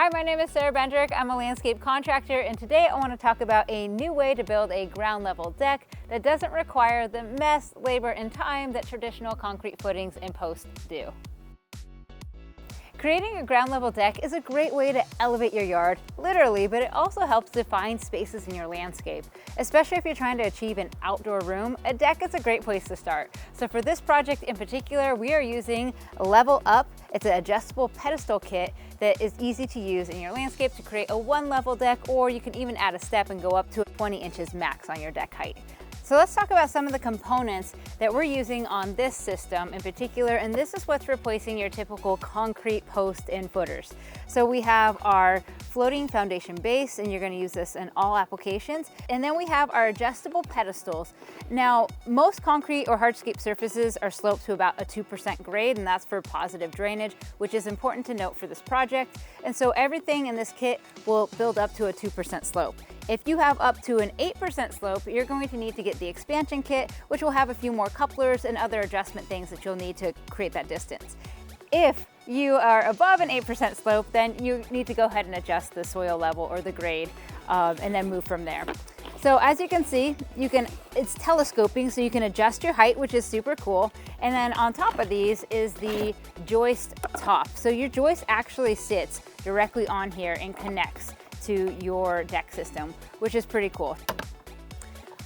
Hi, my name is Sarah Bendrick. I'm a landscape contractor, and today I want to talk about a new way to build a ground level deck that doesn't require the mess, labor, and time that traditional concrete footings and posts do. Creating a ground level deck is a great way to elevate your yard, literally, but it also helps define spaces in your landscape. Especially if you're trying to achieve an outdoor room, a deck is a great place to start. So for this project in particular, we are using Level Up. It's an adjustable pedestal kit that is easy to use in your landscape to create a one level deck, or you can even add a step and go up to 20 inches max on your deck height. So let's talk about some of the components that we're using on this system in particular, and this is what's replacing your typical concrete post and footers. So we have our floating foundation base, and you're going to use this in all applications. And then we have our adjustable pedestals. Now, most concrete or hardscape surfaces are sloped to about a 2% grade, and that's for positive drainage, which is important to note for this project. And so everything in this kit will build up to a 2% slope. If you have up to an 8% slope, you're going to need to get the expansion kit, which will have a few more couplers and other adjustment things that you'll need to create that distance. If you are above an 8% slope, then you need to go ahead and adjust the soil level or the grade and then move from there. So as you can see, it's telescoping, so you can adjust your height, which is super cool. And then on top of these is the joist top. So your joist actually sits directly on here and connects to your deck system, which is pretty cool.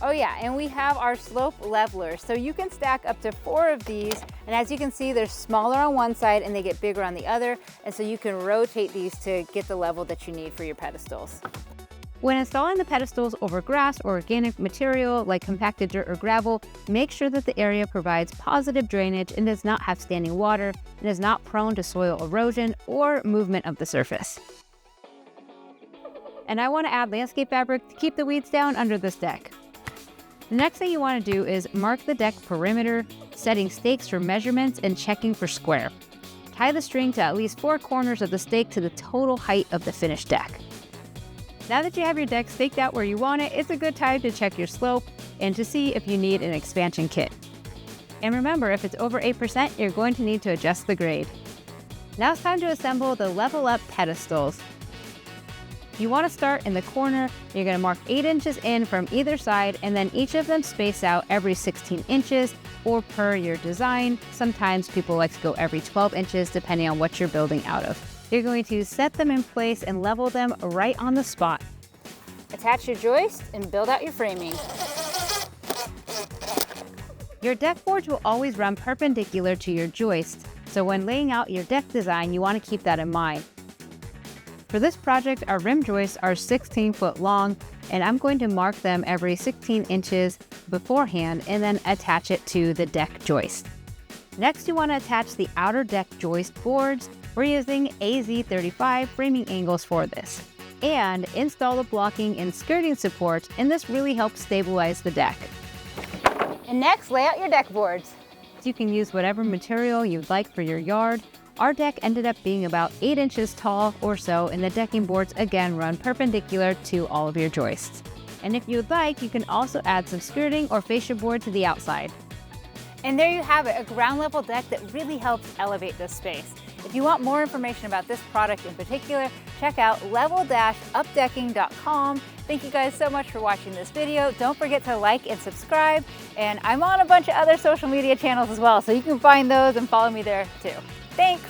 Oh yeah, and we have our slope levelers. So you can stack up to 4 of these, and as you can see, they're smaller on one side and they get bigger on the other, and so you can rotate these to get the level that you need for your pedestals. When installing the pedestals over grass or organic material like compacted dirt or gravel, make sure that the area provides positive drainage and does not have standing water and is not prone to soil erosion or movement of the surface. And I want to add landscape fabric to keep the weeds down under this deck. The next thing you want to do is mark the deck perimeter, setting stakes for measurements and checking for square. Tie the string to at least 4 corners of the stake to the total height of the finished deck. Now that you have your deck staked out where you want it, it's a good time to check your slope and to see if you need an expansion kit. And remember, if it's over 8%, you're going to need to adjust the grade. Now it's time to assemble the Level Up pedestals. You want to start in the corner. You're going to mark 8 inches in from either side, and then each of them space out every 16 inches or per your design. Sometimes people like to go every 12 inches depending on what you're building out of. You're going to set them in place and level them right on the spot. Attach your joist and build out your framing. Your deck boards will always run perpendicular to your joist, so when laying out your deck design, you want to keep that in mind. For this project, our rim joists are 16 foot long, and I'm going to mark them every 16 inches beforehand and then attach it to the deck joist. Next, you want to attach the outer deck joist boards. We're using AZ35 framing angles for this. And install the blocking and skirting support, and this really helps stabilize the deck. And next, lay out your deck boards. You can use whatever material you'd like for your yard. Our deck ended up being about 8 inches tall or so, and the decking boards again run perpendicular to all of your joists. And if you'd like, you can also add some skirting or fascia board to the outside. And there you have it, a ground level deck that really helps elevate this space. If you want more information about this product in particular, check out level-updecking.com. Thank you guys so much for watching this video. Don't forget to like and subscribe. And I'm on a bunch of other social media channels as well, so you can find those and follow me there too. Thanks.